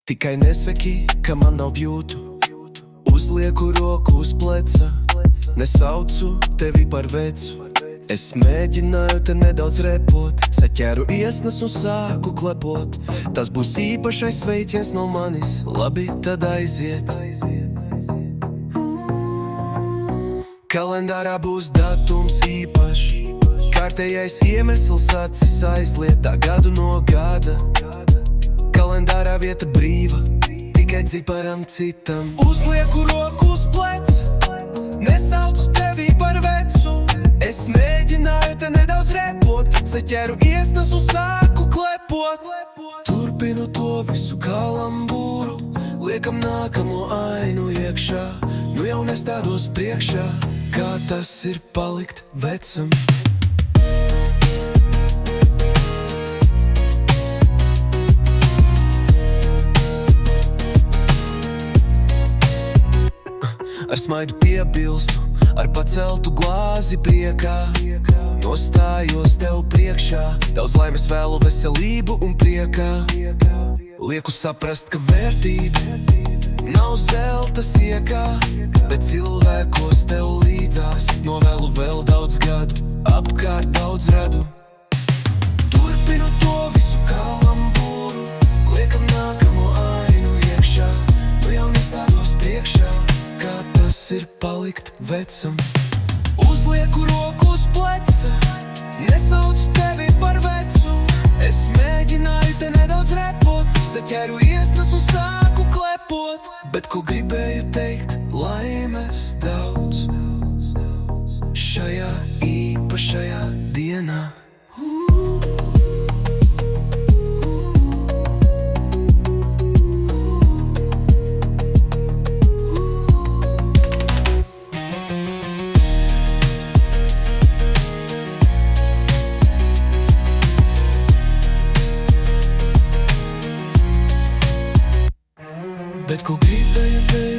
Tikai nesaki, ka man nav jūtu. Uzlieku roku uz pleca, nesaucu tevi par vecu. Es mēģināju te nedaudz repot, saķēru iesnas un sāku klepot. Tas būs īpašais sveiciens no manis, labi, tad aiziet. Kalendārā būs datums īpašs, kārtējais iemesls acis aizliet tā gadu no gada. Kalendārā vieta brīva, tikai ciparam citam. Uzlieku roku uz pleca, nesaucu tevi par vecu. Es mēģināju te nedaudz repot, saķēru iesnas un sāku klepot. Turpinu to visu kā lambūru, liekam nākamo ainu iekšā. Nu jau nestādos priekšā, kā tas ir palikt vecam. Ar smaidu piebilstu, ar paceltu glāzi priekā. Nostājos tev priekšā, daudz laimes vēlu, veselību un priekā. Lieku saprast, ka vērtība nav zelta siekā, bet cilvēkos tev līdzās. Novēlu vēl daudz gadu, apkārt daudz radu. Turpinu to visu kā lambūru, liekam nākamo ainu iekšā. Nu jau nestādos priekšā, kā tas ir palikt vecam. Uzlieku roku uz pleca, nesaucu tevi par vecu. Es mēģināju te nedaudz repot, saķēru iesnas un sāku klepot. Bet ko gribēju teikt, laimes daudz šajā īpašajā dienā. Bet ko gribēju teikt?